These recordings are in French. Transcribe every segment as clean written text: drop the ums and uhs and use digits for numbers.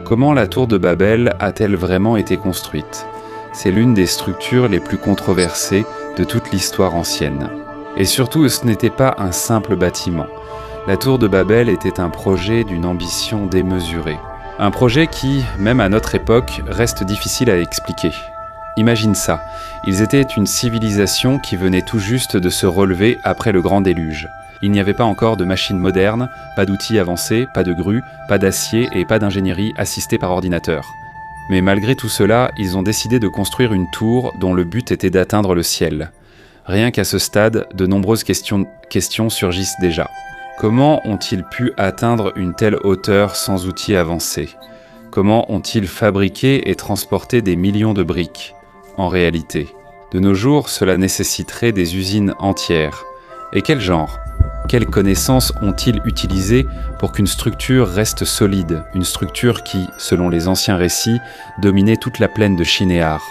Comment la tour de Babel a-t-elle vraiment été construite ? C'est l'une des structures les plus controversées de toute l'histoire ancienne. Et surtout, ce n'était pas un simple bâtiment. La tour de Babel était un projet d'une ambition démesurée. Un projet qui, même à notre époque, reste difficile à expliquer. Imagine ça, ils étaient une civilisation qui venait tout juste de se relever après le grand déluge. Il n'y avait pas encore de machines modernes, pas d'outils avancés, pas de grues, pas d'acier et pas d'ingénierie assistée par ordinateur. Mais malgré tout cela, ils ont décidé de construire une tour dont le but était d'atteindre le ciel. Rien qu'à ce stade, de nombreuses questions surgissent déjà. Comment ont-ils pu atteindre une telle hauteur sans outils avancés ? Comment ont-ils fabriqué et transporté des millions de briques ? En réalité, de nos jours, cela nécessiterait des usines entières. Et quel genre ? Quelles connaissances ont-ils utilisées pour qu'une structure reste solide, une structure qui, selon les anciens récits, dominait toute la plaine de Shinéar ?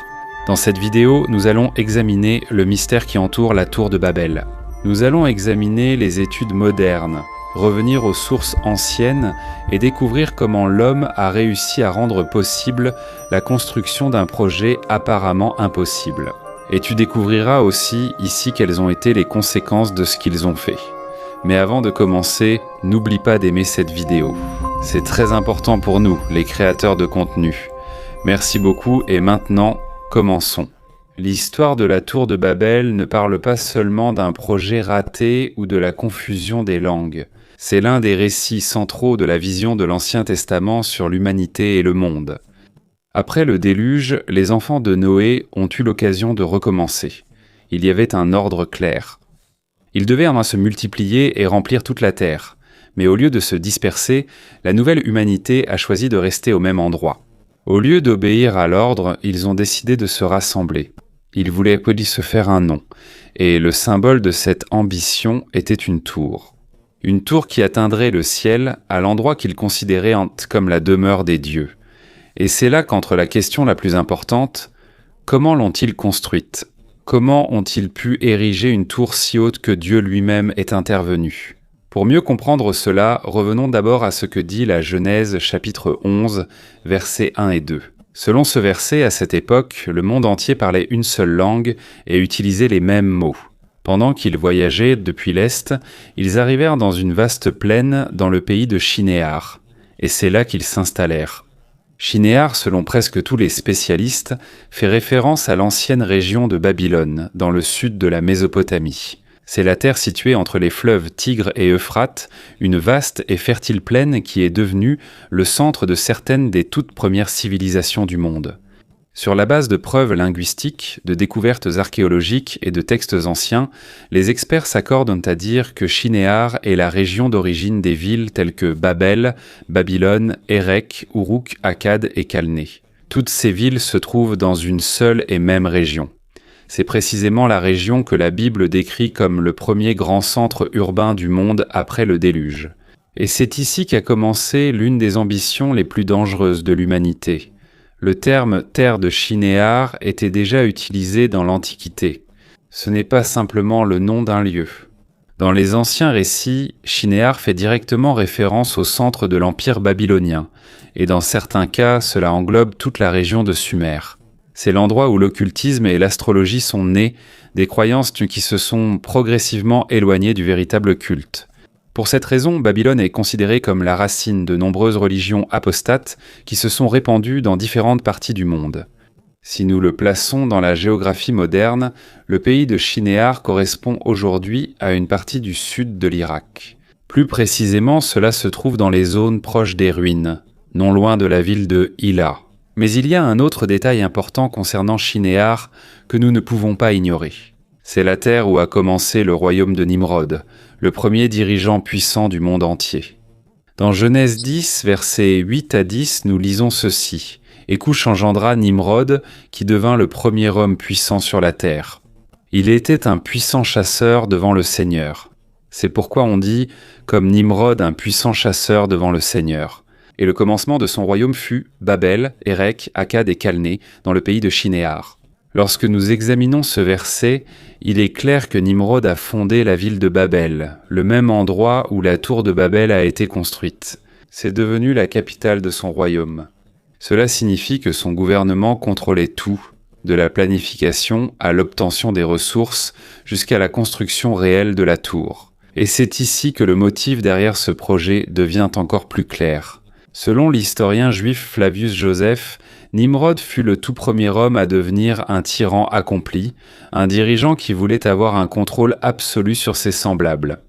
Dans cette vidéo, nous allons examiner le mystère qui entoure la tour de Babel. Nous allons examiner les études modernes, revenir aux sources anciennes et découvrir comment l'homme a réussi à rendre possible la construction d'un projet apparemment impossible. Et tu découvriras aussi ici quelles ont été les conséquences de ce qu'ils ont fait. Mais avant de commencer, n'oublie pas d'aimer cette vidéo. C'est très important pour nous, les créateurs de contenu. Merci beaucoup et maintenant, commençons. L'histoire de la tour de Babel ne parle pas seulement d'un projet raté ou de la confusion des langues. C'est l'un des récits centraux de la vision de l'Ancien Testament sur l'humanité et le monde. Après le déluge, les enfants de Noé ont eu l'occasion de recommencer. Il y avait un ordre clair. Ils devaient se multiplier et remplir toute la terre. Mais au lieu de se disperser, la nouvelle humanité a choisi de rester au même endroit. Au lieu d'obéir à l'ordre, ils ont décidé de se rassembler. Ils voulaient se faire un nom. Et le symbole de cette ambition était une tour. Une tour qui atteindrait le ciel à l'endroit qu'ils considéraient comme la demeure des dieux. Et c'est là qu'entre la question la plus importante, comment l'ont-ils construite ? Comment ont-ils pu ériger une tour si haute que Dieu lui-même est intervenu ? Pour mieux comprendre cela, revenons d'abord à ce que dit la Genèse chapitre 11, versets 1 et 2. Selon ce verset, à cette époque, le monde entier parlait une seule langue et utilisait les mêmes mots. Pendant qu'ils voyageaient depuis l'Est, ils arrivèrent dans une vaste plaine dans le pays de Shinéar, et c'est là qu'ils s'installèrent. Shinéar, selon presque tous les spécialistes, fait référence à l'ancienne région de Babylone, dans le sud de la Mésopotamie. C'est la terre située entre les fleuves Tigre et Euphrate, une vaste et fertile plaine qui est devenue le centre de certaines des toutes premières civilisations du monde. Sur la base de preuves linguistiques, de découvertes archéologiques et de textes anciens, les experts s'accordent à dire que Shinéar est la région d'origine des villes telles que Babel, Babylone, Érec, Uruk, Akkad et Calné. Toutes ces villes se trouvent dans une seule et même région. C'est précisément la région que la Bible décrit comme le premier grand centre urbain du monde après le déluge. Et c'est ici qu'a commencé l'une des ambitions les plus dangereuses de l'humanité. Le terme « terre de Shinéar » était déjà utilisé dans l'Antiquité. Ce n'est pas simplement le nom d'un lieu. Dans les anciens récits, Shinéar fait directement référence au centre de l'Empire babylonien, et dans certains cas, cela englobe toute la région de Sumer. C'est l'endroit où l'occultisme et l'astrologie sont nés, des croyances qui se sont progressivement éloignées du véritable culte. Pour cette raison, Babylone est considérée comme la racine de nombreuses religions apostates qui se sont répandues dans différentes parties du monde. Si nous le plaçons dans la géographie moderne, le pays de Shinéar correspond aujourd'hui à une partie du sud de l'Irak. Plus précisément, cela se trouve dans les zones proches des ruines, non loin de la ville de Hilla. Mais il y a un autre détail important concernant Shinéar que nous ne pouvons pas ignorer. C'est la terre où a commencé le royaume de Nimrod, le premier dirigeant puissant du monde entier. Dans Genèse 10, versets 8 à 10, nous lisons ceci. « Et Coush engendra Nimrod, qui devint le premier homme puissant sur la terre. Il était un puissant chasseur devant le Seigneur. » C'est pourquoi on dit « comme Nimrod, un puissant chasseur devant le Seigneur. » Et le commencement de son royaume fut Babel, Érec, Akkad et Calné, dans le pays de Shinéar. Lorsque nous examinons ce verset, il est clair que Nimrod a fondé la ville de Babel, le même endroit où la tour de Babel a été construite. C'est devenu la capitale de son royaume. Cela signifie que son gouvernement contrôlait tout, de la planification à l'obtention des ressources jusqu'à la construction réelle de la tour. Et c'est ici que le motif derrière ce projet devient encore plus clair. Selon l'historien juif Flavius Joseph, Nimrod fut le tout premier homme à devenir un tyran accompli, un dirigeant qui voulait avoir un contrôle absolu sur ses semblables.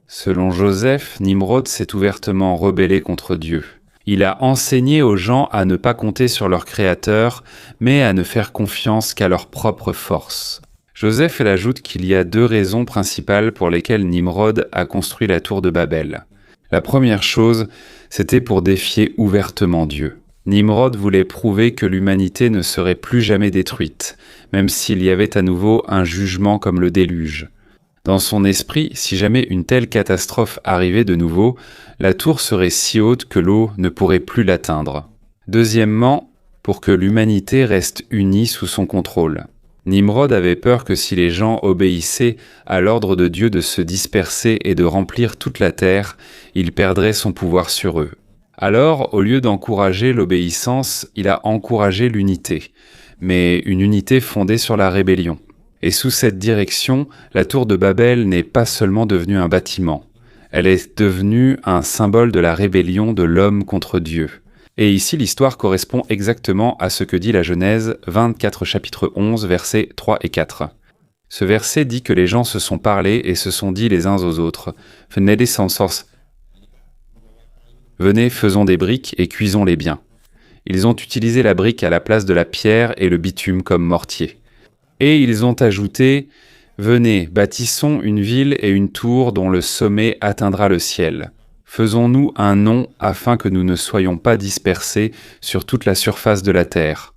Selon Joseph, Nimrod s'est ouvertement rebellé contre Dieu. Il a enseigné aux gens à ne pas compter sur leur créateur, mais à ne faire confiance qu'à leur propre force. Joseph ajoute qu'il y a 2 raisons principales pour lesquelles Nimrod a construit la tour de Babel. La première chose, c'était pour défier ouvertement Dieu. Nimrod voulait prouver que l'humanité ne serait plus jamais détruite, même s'il y avait à nouveau un jugement comme le déluge. Dans son esprit, si jamais une telle catastrophe arrivait de nouveau, la tour serait si haute que l'eau ne pourrait plus l'atteindre. Deuxièmement, pour que l'humanité reste unie sous son contrôle. Nimrod avait peur que si les gens obéissaient à l'ordre de Dieu de se disperser et de remplir toute la terre, il perdrait son pouvoir sur eux. Alors, au lieu d'encourager l'obéissance, il a encouragé l'unité, mais une unité fondée sur la rébellion. Et sous cette direction, la tour de Babel n'est pas seulement devenue un bâtiment, elle est devenue un symbole de la rébellion de l'homme contre Dieu. Et ici, l'histoire correspond exactement à ce que dit la Genèse 24 chapitre 11 versets 3 et 4. Ce verset dit que les gens se sont parlé et se sont dit les uns aux autres « Venez, faisons des briques et cuisons-les bien. » Ils ont utilisé la brique à la place de la pierre et le bitume comme mortier. Et ils ont ajouté « Venez, bâtissons une ville et une tour dont le sommet atteindra le ciel. Faisons-nous un nom afin que nous ne soyons pas dispersés sur toute la surface de la terre. »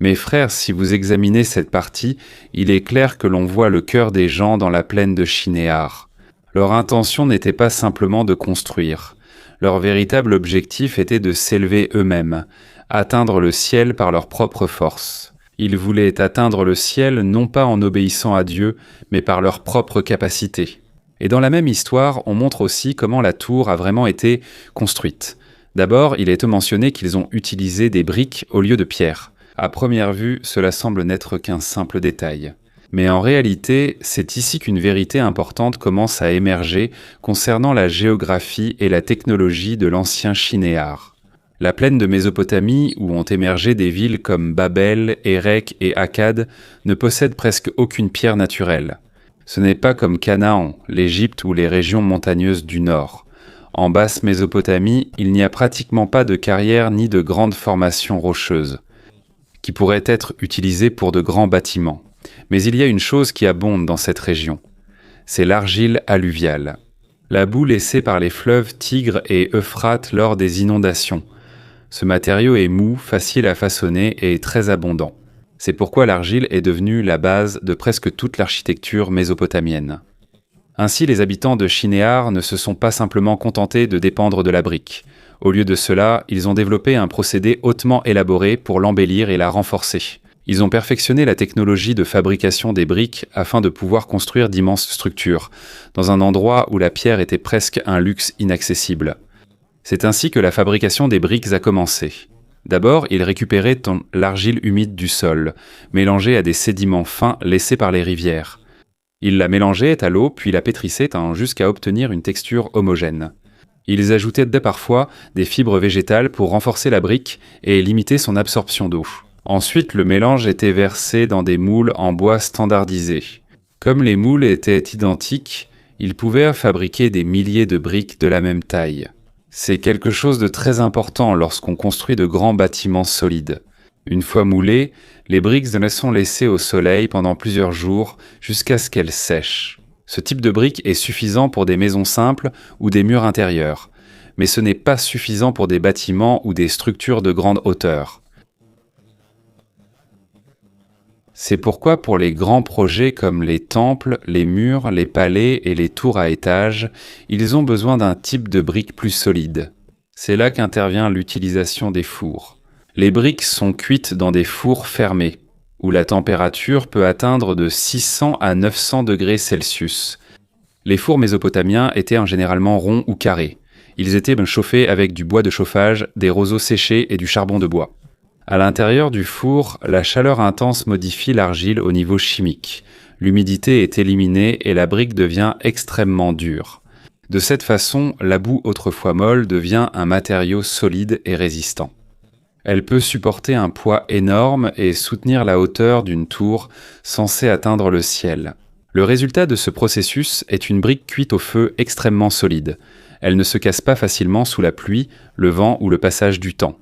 Mes frères, si vous examinez cette partie, il est clair que l'on voit le cœur des gens dans la plaine de Shinéar. Leur intention n'était pas simplement de construire. Leur véritable objectif était de s'élever eux-mêmes, atteindre le ciel par leur propre force. Ils voulaient atteindre le ciel non pas en obéissant à Dieu, mais par leur propre capacité. Et dans la même histoire, on montre aussi comment la tour a vraiment été construite. D'abord, il est mentionné qu'ils ont utilisé des briques au lieu de pierres. À première vue, cela semble n'être qu'un simple détail. Mais en réalité, c'est ici qu'une vérité importante commence à émerger concernant la géographie et la technologie de l'ancien Shinéar. La plaine de Mésopotamie, où ont émergé des villes comme Babel, Érec et Akkad, ne possède presque aucune pierre naturelle. Ce n'est pas comme Canaan, l'Égypte ou les régions montagneuses du nord. En basse Mésopotamie, il n'y a pratiquement pas de carrières ni de grandes formations rocheuses, qui pourraient être utilisées pour de grands bâtiments. Mais il y a une chose qui abonde dans cette région. C'est l'argile alluviale. La boue laissée par les fleuves Tigre et Euphrate lors des inondations. Ce matériau est mou, facile à façonner et très abondant. C'est pourquoi l'argile est devenue la base de presque toute l'architecture mésopotamienne. Ainsi, les habitants de Shinéar ne se sont pas simplement contentés de dépendre de la brique. Au lieu de cela, ils ont développé un procédé hautement élaboré pour l'embellir et la renforcer. Ils ont perfectionné la technologie de fabrication des briques afin de pouvoir construire d'immenses structures, dans un endroit où la pierre était presque un luxe inaccessible. C'est ainsi que la fabrication des briques a commencé. D'abord, ils récupéraient l'argile humide du sol, mélangée à des sédiments fins laissés par les rivières. Ils la mélangeaient à l'eau, puis la pétrissaient jusqu'à obtenir une texture homogène. Ils ajoutaient parfois des fibres végétales pour renforcer la brique et limiter son absorption d'eau. Ensuite, le mélange était versé dans des moules en bois standardisés. Comme les moules étaient identiques, ils pouvaient fabriquer des milliers de briques de la même taille. C'est quelque chose de très important lorsqu'on construit de grands bâtiments solides. Une fois moulées, les briques sont laissées au soleil pendant plusieurs jours jusqu'à ce qu'elles sèchent. Ce type de briques est suffisant pour des maisons simples ou des murs intérieurs, mais ce n'est pas suffisant pour des bâtiments ou des structures de grande hauteur. C'est pourquoi pour les grands projets comme les temples, les murs, les palais et les tours à étages, ils ont besoin d'un type de briques plus solide. C'est là qu'intervient l'utilisation des fours. Les briques sont cuites dans des fours fermés, où la température peut atteindre de 600 à 900 degrés Celsius. Les fours mésopotamiens étaient généralement ronds ou carrés. Ils étaient chauffés avec du bois de chauffage, des roseaux séchés et du charbon de bois. À l'intérieur du four, la chaleur intense modifie l'argile au niveau chimique. L'humidité est éliminée et la brique devient extrêmement dure. De cette façon, la boue autrefois molle devient un matériau solide et résistant. Elle peut supporter un poids énorme et soutenir la hauteur d'une tour censée atteindre le ciel. Le résultat de ce processus est une brique cuite au feu extrêmement solide. Elle ne se casse pas facilement sous la pluie, le vent ou le passage du temps,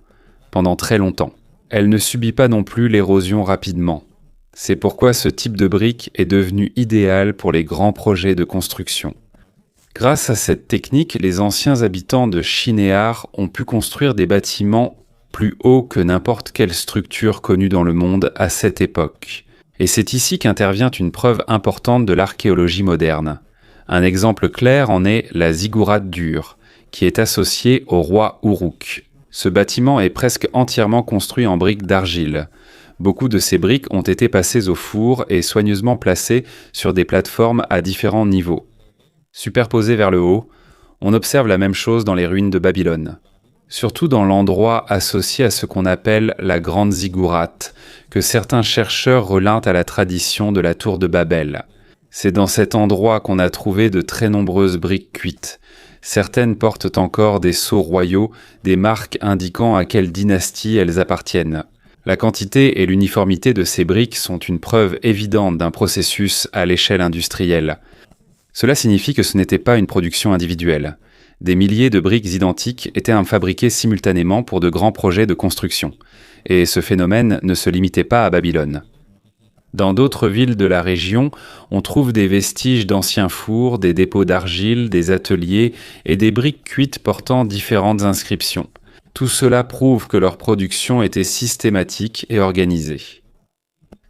pendant très longtemps. Elle ne subit pas non plus l'érosion rapidement. C'est pourquoi ce type de brique est devenu idéal pour les grands projets de construction. Grâce à cette technique, les anciens habitants de Shinéar ont pu construire des bâtiments plus hauts que n'importe quelle structure connue dans le monde à cette époque. Et c'est ici qu'intervient une preuve importante de l'archéologie moderne. Un exemple clair en est la ziggourate d'Ur, qui est associée au roi Uruk. Ce bâtiment est presque entièrement construit en briques d'argile. Beaucoup de ces briques ont été passées au four et soigneusement placées sur des plateformes à différents niveaux. Superposées vers le haut, on observe la même chose dans les ruines de Babylone. Surtout dans l'endroit associé à ce qu'on appelle la Grande Ziggourate, que certains chercheurs relintent à la tradition de la tour de Babel. C'est dans cet endroit qu'on a trouvé de très nombreuses briques cuites. Certaines portent encore des sceaux royaux, des marques indiquant à quelle dynastie elles appartiennent. La quantité et l'uniformité de ces briques sont une preuve évidente d'un processus à l'échelle industrielle. Cela signifie que ce n'était pas une production individuelle. Des milliers de briques identiques étaient fabriquées simultanément pour de grands projets de construction. Et ce phénomène ne se limitait pas à Babylone. Dans d'autres villes de la région, on trouve des vestiges d'anciens fours, des dépôts d'argile, des ateliers et des briques cuites portant différentes inscriptions. Tout cela prouve que leur production était systématique et organisée.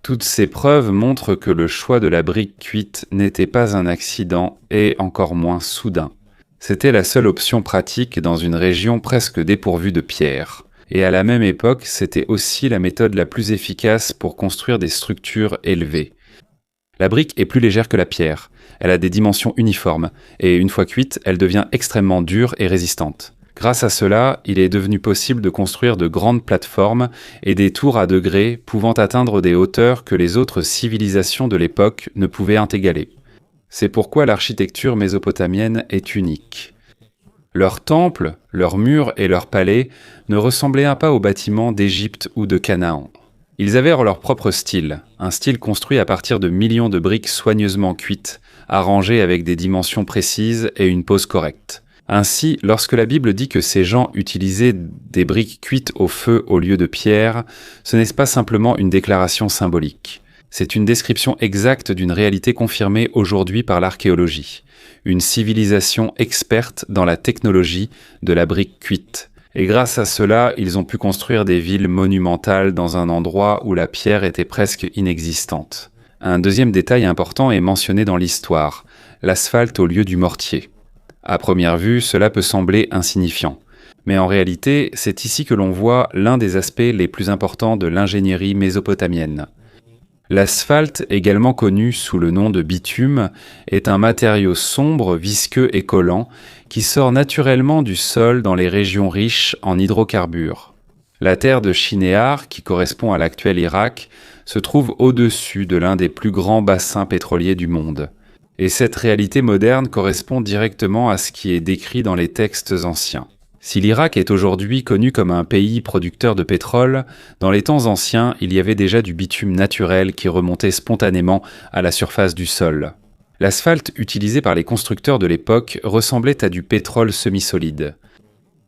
Toutes ces preuves montrent que le choix de la brique cuite n'était pas un accident et encore moins soudain. C'était la seule option pratique dans une région presque dépourvue de pierre. Et à la même époque, c'était aussi la méthode la plus efficace pour construire des structures élevées. La brique est plus légère que la pierre, elle a des dimensions uniformes, et une fois cuite, elle devient extrêmement dure et résistante. Grâce à cela, il est devenu possible de construire de grandes plateformes et des tours à degrés pouvant atteindre des hauteurs que les autres civilisations de l'époque ne pouvaient égaler. C'est pourquoi l'architecture mésopotamienne est unique. Leurs temples, leurs murs et leurs palais ne ressemblaient pas aux bâtiments d'Égypte ou de Canaan. Ils avaient leur propre style, un style construit à partir de millions de briques soigneusement cuites, arrangées avec des dimensions précises et une pose correcte. Ainsi, lorsque la Bible dit que ces gens utilisaient des briques cuites au feu au lieu de pierre, ce n'est pas simplement une déclaration symbolique. C'est une description exacte d'une réalité confirmée aujourd'hui par l'archéologie. Une civilisation experte dans la technologie de la brique cuite. Et grâce à cela, ils ont pu construire des villes monumentales dans un endroit où la pierre était presque inexistante. Un deuxième détail important est mentionné dans l'histoire, l'asphalte au lieu du mortier. À première vue, cela peut sembler insignifiant. Mais en réalité, c'est ici que l'on voit l'un des aspects les plus importants de l'ingénierie mésopotamienne. L'asphalte, également connu sous le nom de bitume, est un matériau sombre, visqueux et collant qui sort naturellement du sol dans les régions riches en hydrocarbures. La terre de Shinéar, qui correspond à l'actuel Irak, se trouve au-dessus de l'un des plus grands bassins pétroliers du monde. Et cette réalité moderne correspond directement à ce qui est décrit dans les textes anciens. Si l'Irak est aujourd'hui connu comme un pays producteur de pétrole, dans les temps anciens, il y avait déjà du bitume naturel qui remontait spontanément à la surface du sol. L'asphalte utilisé par les constructeurs de l'époque ressemblait à du pétrole semi-solide.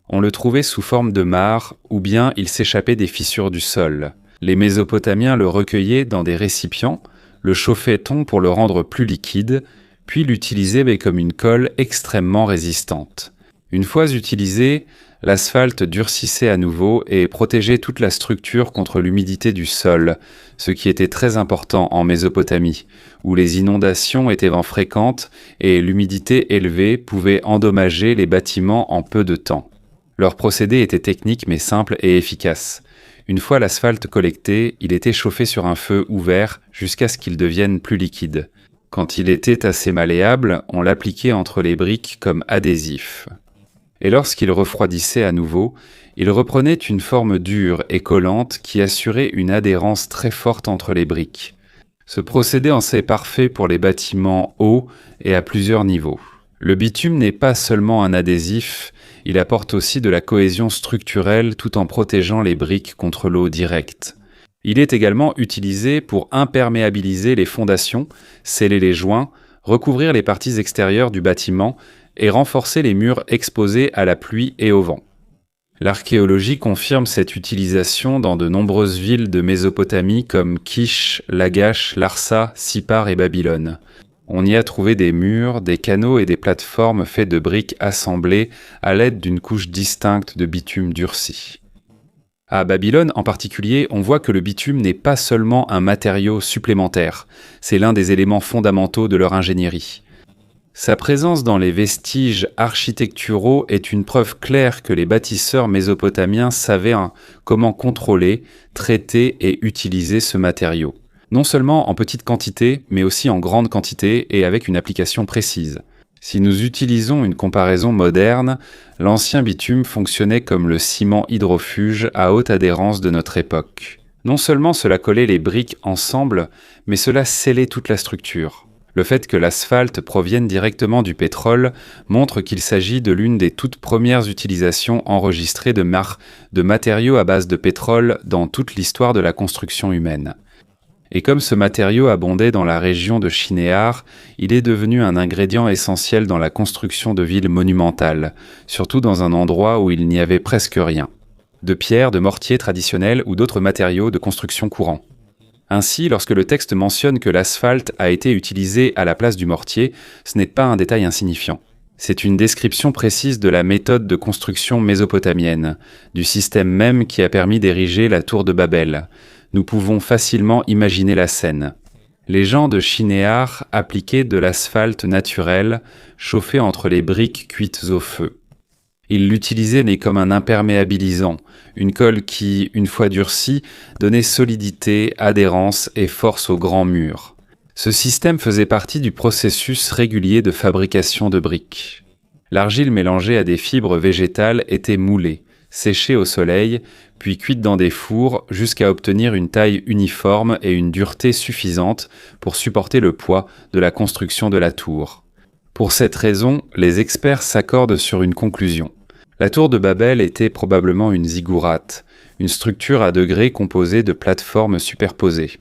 On le trouvait sous forme de mares ou bien il s'échappait des fissures du sol. Les Mésopotamiens le recueillaient dans des récipients, le chauffaient-on pour le rendre plus liquide, puis l'utilisaient comme une colle extrêmement résistante. Une fois utilisé, l'asphalte durcissait à nouveau et protégeait toute la structure contre l'humidité du sol, ce qui était très important en Mésopotamie, où les inondations étaient fréquentes et l'humidité élevée pouvait endommager les bâtiments en peu de temps. Leur procédé était technique mais simple et efficace. Une fois l'asphalte collecté, il était chauffé sur un feu ouvert jusqu'à ce qu'il devienne plus liquide. Quand il était assez malléable, on l'appliquait entre les briques comme adhésif. Et lorsqu'il refroidissait à nouveau, il reprenait une forme dure et collante qui assurait une adhérence très forte entre les briques. Ce procédé en est parfait pour les bâtiments hauts et à plusieurs niveaux. Le bitume n'est pas seulement un adhésif, il apporte aussi de la cohésion structurelle tout en protégeant les briques contre l'eau directe. Il est également utilisé pour imperméabiliser les fondations, sceller les joints, recouvrir les parties extérieures du bâtiment et renforcer les murs exposés à la pluie et au vent. L'archéologie confirme cette utilisation dans de nombreuses villes de Mésopotamie comme Kish, Lagash, Larsa, Sippar et Babylone. On y a trouvé des murs, des canaux et des plateformes faits de briques assemblées à l'aide d'une couche distincte de bitume durci. À Babylone en particulier, on voit que le bitume n'est pas seulement un matériau supplémentaire, c'est l'un des éléments fondamentaux de leur ingénierie. Sa présence dans les vestiges architecturaux est une preuve claire que les bâtisseurs mésopotamiens savaient comment contrôler, traiter et utiliser ce matériau. Non seulement en petite quantité, mais aussi en grande quantité et avec une application précise. Si nous utilisons une comparaison moderne, l'ancien bitume fonctionnait comme le ciment hydrofuge à haute adhérence de notre époque. Non seulement cela collait les briques ensemble, mais cela scellait toute la structure. Le fait que l'asphalte provienne directement du pétrole montre qu'il s'agit de l'une des toutes premières utilisations enregistrées de matériaux à base de pétrole dans toute l'histoire de la construction humaine. Et comme ce matériau abondait dans la région de Shinéar, il est devenu un ingrédient essentiel dans la construction de villes monumentales, surtout dans un endroit où il n'y avait presque rien. De pierre, de mortier traditionnel ou d'autres matériaux de construction courants. Ainsi, lorsque le texte mentionne que l'asphalte a été utilisé à la place du mortier, ce n'est pas un détail insignifiant. C'est une description précise de la méthode de construction mésopotamienne, du système même qui a permis d'ériger la tour de Babel. Nous pouvons facilement imaginer la scène. Les gens de Shinéar appliquaient de l'asphalte naturel, chauffé entre les briques cuites au feu. Ils l'utilisaient comme un imperméabilisant, une colle qui, une fois durcie, donnait solidité, adhérence et force aux grands murs. Ce système faisait partie du processus régulier de fabrication de briques. L'argile mélangée à des fibres végétales était moulée, séchée au soleil, puis cuite dans des fours jusqu'à obtenir une taille uniforme et une dureté suffisante pour supporter le poids de la construction de la tour. Pour cette raison, les experts s'accordent sur une conclusion. La tour de Babel était probablement une ziggourate, une structure à degrés composée de plateformes superposées.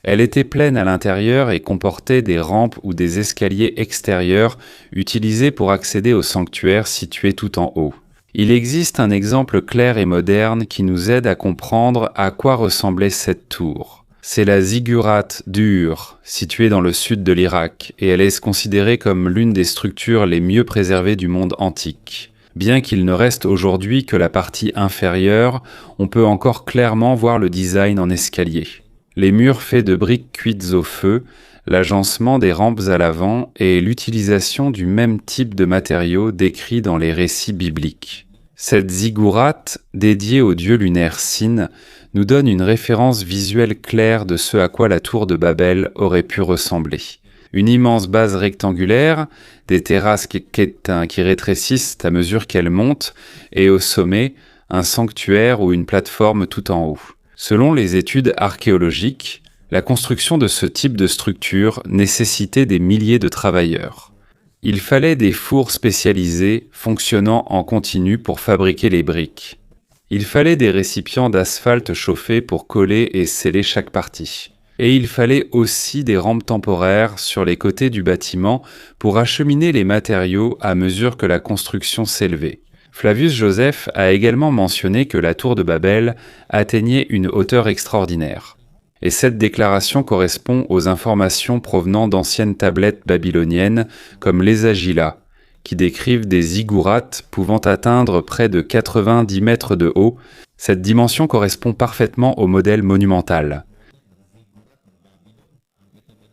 Elle était pleine à l'intérieur et comportait des rampes ou des escaliers extérieurs utilisés pour accéder au sanctuaire situé tout en haut. Il existe un exemple clair et moderne qui nous aide à comprendre à quoi ressemblait cette tour. C'est la ziggourate d'Ur, située dans le sud de l'Irak, et elle est considérée comme l'une des structures les mieux préservées du monde antique. Bien qu'il ne reste aujourd'hui que la partie inférieure, on peut encore clairement voir le design en escalier. Les murs faits de briques cuites au feu, l'agencement des rampes à l'avant et l'utilisation du même type de matériaux décrits dans les récits bibliques. Cette ziggourate, dédiée au dieu lunaire Sin, nous donne une référence visuelle claire de ce à quoi la tour de Babel aurait pu ressembler. Une immense base rectangulaire, des terrasses qui rétrécissent à mesure qu'elles montent, et au sommet, un sanctuaire ou une plateforme tout en haut. Selon les études archéologiques, la construction de ce type de structure nécessitait des milliers de travailleurs. Il fallait des fours spécialisés fonctionnant en continu pour fabriquer les briques. Il fallait des récipients d'asphalte chauffés pour coller et sceller chaque partie. Et il fallait aussi des rampes temporaires sur les côtés du bâtiment pour acheminer les matériaux à mesure que la construction s'élevait. Flavius Joseph a également mentionné que la tour de Babel atteignait une hauteur extraordinaire. Et cette déclaration correspond aux informations provenant d'anciennes tablettes babyloniennes comme les Agila, qui décrivent des ziggourates pouvant atteindre près de 90 mètres de haut. Cette dimension correspond parfaitement au modèle monumental.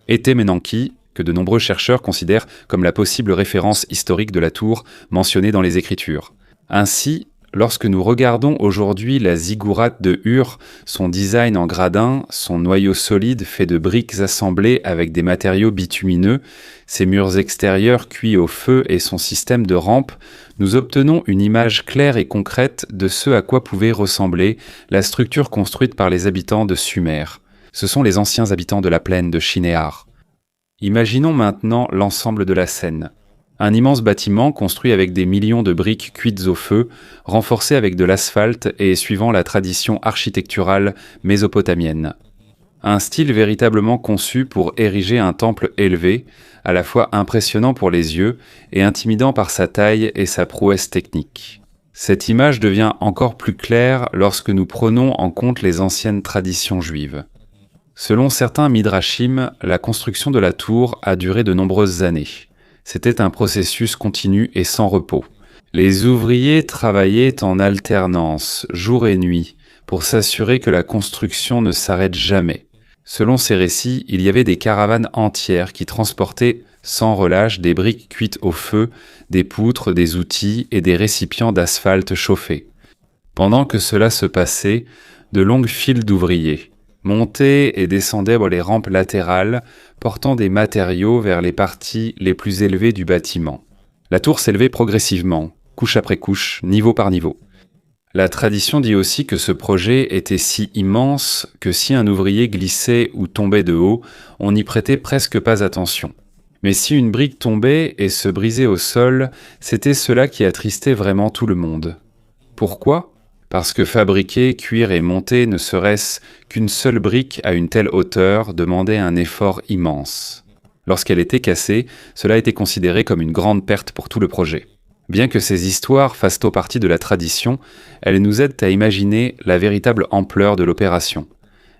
Etemenanki, que de nombreux chercheurs considèrent comme la possible référence historique de la tour mentionnée dans les Écritures. Ainsi, Lorsque nous regardons aujourd'hui la ziggourate de Ur, son design en gradin, son noyau solide fait de briques assemblées avec des matériaux bitumineux, ses murs extérieurs cuits au feu et son système de rampe, nous obtenons une image claire et concrète de ce à quoi pouvait ressembler la structure construite par les habitants de Sumer. Ce sont les anciens habitants de la plaine de Shinéar. Imaginons maintenant l'ensemble de la scène. Un immense bâtiment construit avec des millions de briques cuites au feu, renforcé avec de l'asphalte et suivant la tradition architecturale mésopotamienne. Un style véritablement conçu pour ériger un temple élevé, à la fois impressionnant pour les yeux et intimidant par sa taille et sa prouesse technique. Cette image devient encore plus claire lorsque nous prenons en compte les anciennes traditions juives. Selon certains midrashim, la construction de la tour a duré de nombreuses années. C'était un processus continu et sans repos. Les ouvriers travaillaient en alternance, jour et nuit, pour s'assurer que la construction ne s'arrête jamais. Selon ces récits, il y avait des caravanes entières qui transportaient sans relâche des briques cuites au feu, des poutres, des outils et des récipients d'asphalte chauffés. Pendant que cela se passait, de longues files d'ouvriers montaient et descendaient les rampes latérales, portant des matériaux vers les parties les plus élevées du bâtiment. La tour s'élevait progressivement, couche après couche, niveau par niveau. La tradition dit aussi que ce projet était si immense que si un ouvrier glissait ou tombait de haut, on n'y prêtait presque pas attention. Mais si une brique tombait et se brisait au sol, c'était cela qui attristait vraiment tout le monde. Pourquoi ? Parce que fabriquer, cuire et monter ne serait-ce qu'une seule brique à une telle hauteur demandait un effort immense. Lorsqu'elle était cassée, cela était considéré comme une grande perte pour tout le projet. Bien que ces histoires fassent partie de la tradition, elles nous aident à imaginer la véritable ampleur de l'opération.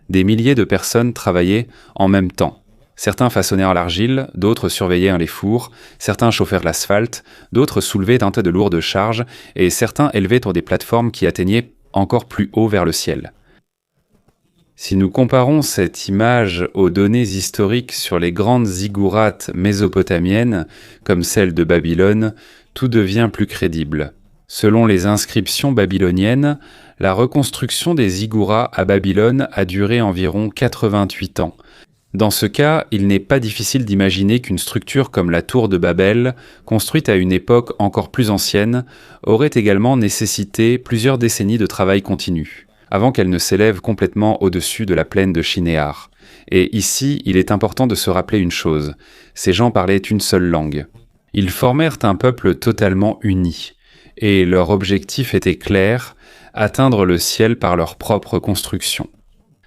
Des milliers de personnes travaillaient en même temps. Certains façonnèrent l'argile, d'autres surveillaient les fours, certains chauffèrent l'asphalte, d'autres soulevaient un tas de lourdes charges, et certains élevaient des plateformes qui atteignaient encore plus haut vers le ciel. Si nous comparons cette image aux données historiques sur les grandes ziggourates mésopotamiennes, comme celle de Babylone, tout devient plus crédible. Selon les inscriptions babyloniennes, la reconstruction des ziggourats à Babylone a duré environ 88 ans. Dans ce cas, il n'est pas difficile d'imaginer qu'une structure comme la tour de Babel, construite à une époque encore plus ancienne, aurait également nécessité plusieurs décennies de travail continu, avant qu'elle ne s'élève complètement au-dessus de la plaine de Shinéar. Et ici, il est important de se rappeler une chose, ces gens parlaient une seule langue. Ils formèrent un peuple totalement uni, et leur objectif était clair, atteindre le ciel par leur propre construction.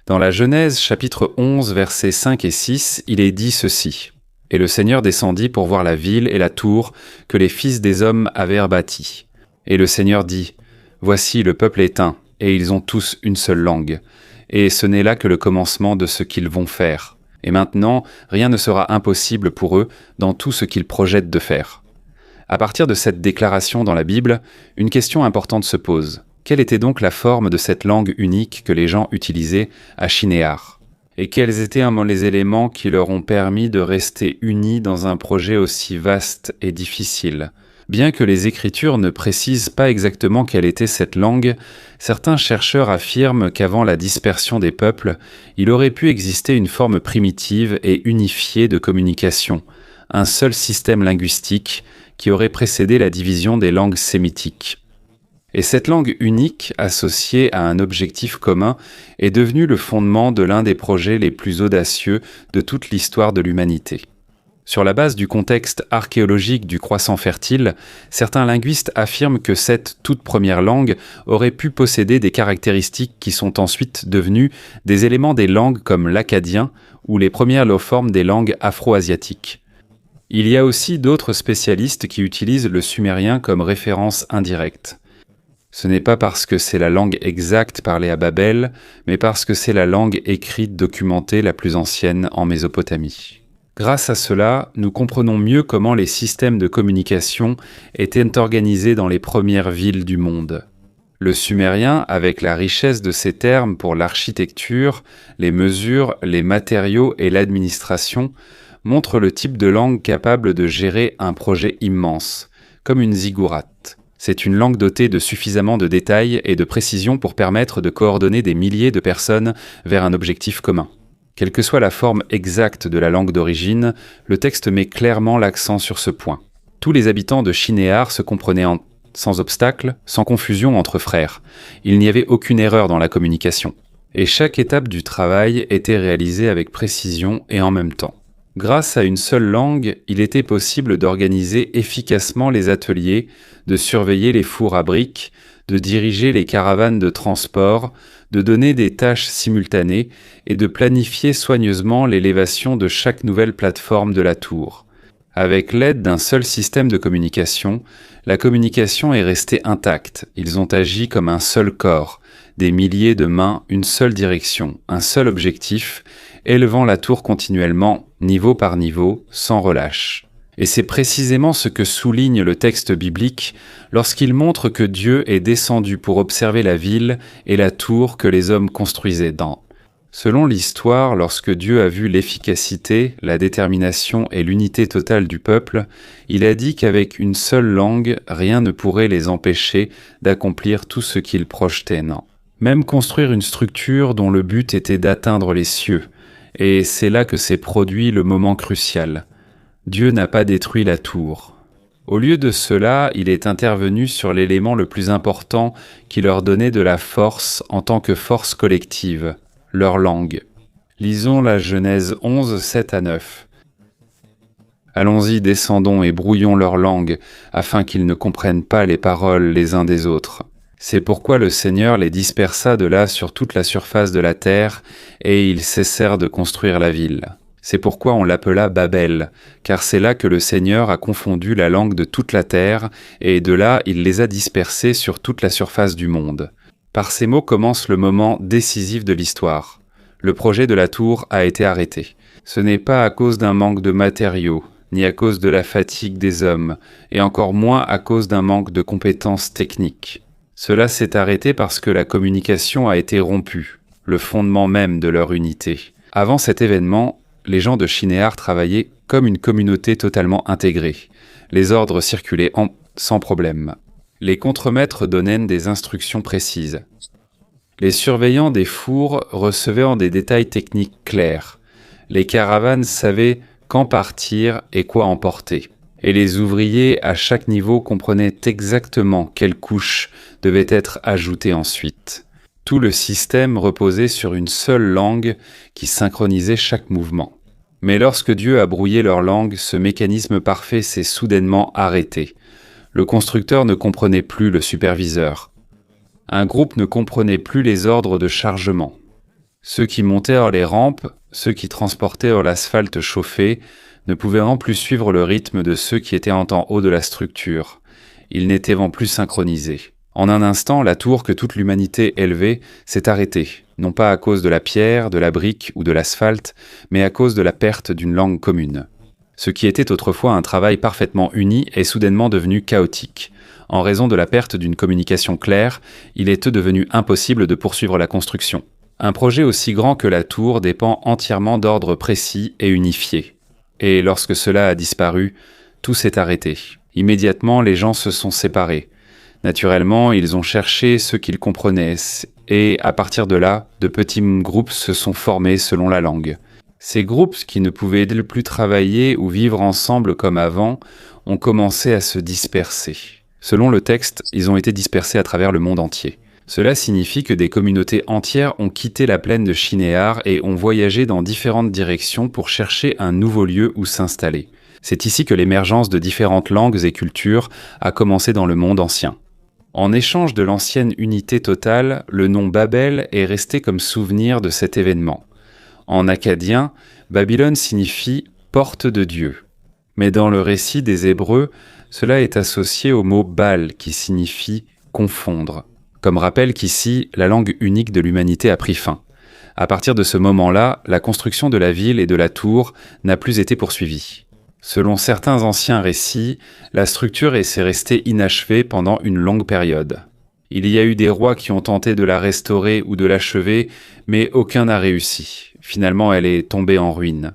Dans la Genèse, chapitre 11, versets 5 et 6, il est dit ceci. « Et le Seigneur descendit pour voir la ville et la tour que les fils des hommes avaient bâtie. Et le Seigneur dit, « Voici le peuple est un, et ils ont tous une seule langue. Et ce n'est là que le commencement de ce qu'ils vont faire. Et maintenant, rien ne sera impossible pour eux dans tout ce qu'ils projettent de faire. » À partir de cette déclaration dans la Bible, une question importante se pose. Quelle était donc la forme de cette langue unique que les gens utilisaient à Shinéar ? Et quels étaient les éléments qui leur ont permis de rester unis dans un projet aussi vaste et difficile ? Bien que les Écritures ne précisent pas exactement quelle était cette langue, certains chercheurs affirment qu'avant la dispersion des peuples, il aurait pu exister une forme primitive et unifiée de communication, un seul système linguistique qui aurait précédé la division des langues sémitiques. Et cette langue unique, associée à un objectif commun, est devenue le fondement de l'un des projets les plus audacieux de toute l'histoire de l'humanité. Sur la base du contexte archéologique du croissant fertile, certains linguistes affirment que cette toute première langue aurait pu posséder des caractéristiques qui sont ensuite devenues des éléments des langues comme l'akkadien ou les premières formes des langues afro-asiatiques. Il y a aussi d'autres spécialistes qui utilisent le sumérien comme référence indirecte. Ce n'est pas parce que c'est la langue exacte parlée à Babel, mais parce que c'est la langue écrite documentée la plus ancienne en Mésopotamie. Grâce à cela, nous comprenons mieux comment les systèmes de communication étaient organisés dans les premières villes du monde. Le sumérien, avec la richesse de ses termes pour l'architecture, les mesures, les matériaux et l'administration, montre le type de langue capable de gérer un projet immense, comme une ziggourate. C'est une langue dotée de suffisamment de détails et de précision pour permettre de coordonner des milliers de personnes vers un objectif commun. Quelle que soit la forme exacte de la langue d'origine, le texte met clairement l'accent sur ce point. Tous les habitants de Shinéar se comprenaient sans obstacle, sans confusion entre frères. Il n'y avait aucune erreur dans la communication. Et chaque étape du travail était réalisée avec précision et en même temps. Grâce à une seule langue, il était possible d'organiser efficacement les ateliers, de surveiller les fours à briques, de diriger les caravanes de transport, de donner des tâches simultanées et de planifier soigneusement l'élévation de chaque nouvelle plateforme de la tour. Avec l'aide d'un seul système de communication, la communication est restée intacte. Ils ont agi comme un seul corps, des milliers de mains, une seule direction, un seul objectif, élevant la tour continuellement, niveau par niveau, sans relâche. Et c'est précisément ce que souligne le texte biblique lorsqu'il montre que Dieu est descendu pour observer la ville et la tour que les hommes construisaient dans. Selon l'histoire, lorsque Dieu a vu l'efficacité, la détermination et l'unité totale du peuple, il a dit qu'avec une seule langue, rien ne pourrait les empêcher d'accomplir tout ce qu'ils projetaient. Non. Même construire une structure dont le but était d'atteindre les cieux. Et c'est là que s'est produit le moment crucial. Dieu n'a pas détruit la tour. Au lieu de cela, il est intervenu sur l'élément le plus important qui leur donnait de la force en tant que force collective, leur langue. Lisons la Genèse 11, 7 à 9. Allons-y, descendons et brouillons leur langue, afin qu'ils ne comprennent pas les paroles les uns des autres. C'est pourquoi le Seigneur les dispersa de là sur toute la surface de la terre, et ils cessèrent de construire la ville. C'est pourquoi on l'appela Babel, car c'est là que le Seigneur a confondu la langue de toute la terre, et de là il les a dispersés sur toute la surface du monde. Par ces mots commence le moment décisif de l'histoire. Le projet de la tour a été arrêté. Ce n'est pas à cause d'un manque de matériaux, ni à cause de la fatigue des hommes, et encore moins à cause d'un manque de compétences techniques. Cela s'est arrêté parce que la communication a été rompue, le fondement même de leur unité. Avant cet événement, les gens de Shinéar travaillaient comme une communauté totalement intégrée. Les ordres circulaient sans problème. Les contremaîtres donnaient des instructions précises. Les surveillants des fours recevaient en des détails techniques clairs. Les caravanes savaient quand partir et quoi emporter. Et les ouvriers à chaque niveau comprenaient exactement quelle couche devait être ajoutée ensuite. Tout le système reposait sur une seule langue qui synchronisait chaque mouvement. Mais lorsque Dieu a brouillé leur langue, ce mécanisme parfait s'est soudainement arrêté. Le constructeur ne comprenait plus le superviseur. Un groupe ne comprenait plus les ordres de chargement. Ceux qui montaient les rampes, ceux qui transportaient l'asphalte chauffé, ne pouvaient en plus suivre le rythme de ceux qui étaient en haut de la structure. Ils n'étaient plus synchronisés. En un instant, la tour que toute l'humanité élevait s'est arrêtée, non pas à cause de la pierre, de la brique ou de l'asphalte, mais à cause de la perte d'une langue commune. Ce qui était autrefois un travail parfaitement uni est soudainement devenu chaotique. En raison de la perte d'une communication claire, il est devenu impossible de poursuivre la construction. Un projet aussi grand que la tour dépend entièrement d'ordres précis et unifiés. Et lorsque cela a disparu, tout s'est arrêté. Immédiatement, les gens se sont séparés. Naturellement, ils ont cherché ceux qu'ils comprenaient, et à partir de là, de petits groupes se sont formés selon la langue. Ces groupes qui ne pouvaient plus travailler ou vivre ensemble comme avant ont commencé à se disperser. Selon le texte, ils ont été dispersés à travers le monde entier. Cela signifie que des communautés entières ont quitté la plaine de Shinéar et ont voyagé dans différentes directions pour chercher un nouveau lieu où s'installer. C'est ici que l'émergence de différentes langues et cultures a commencé dans le monde ancien. En échange de l'ancienne unité totale, le nom Babel est resté comme souvenir de cet événement. En akkadien, Babylone signifie « porte de Dieu ». Mais dans le récit des Hébreux, cela est associé au mot « Bal » qui signifie « confondre ». Comme rappel qu'ici, la langue unique de l'humanité a pris fin. À partir de ce moment-là, la construction de la ville et de la tour n'a plus été poursuivie. Selon certains anciens récits, la structure s'est restée inachevée pendant une longue période. Il y a eu des rois qui ont tenté de la restaurer ou de l'achever, mais aucun n'a réussi. Finalement, elle est tombée en ruine.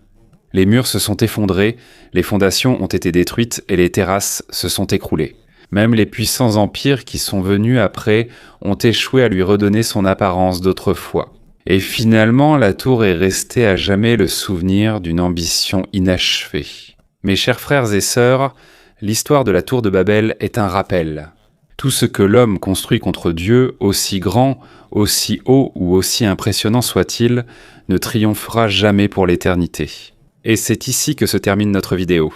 Les murs se sont effondrés, les fondations ont été détruites et les terrasses se sont écroulées. Même les puissants empires qui sont venus après ont échoué à lui redonner son apparence d'autrefois. Et finalement, la tour est restée à jamais le souvenir d'une ambition inachevée. Mes chers frères et sœurs, l'histoire de la tour de Babel est un rappel. Tout ce que l'homme construit contre Dieu, aussi grand, aussi haut ou aussi impressionnant soit-il, ne triomphera jamais pour l'éternité. Et c'est ici que se termine notre vidéo.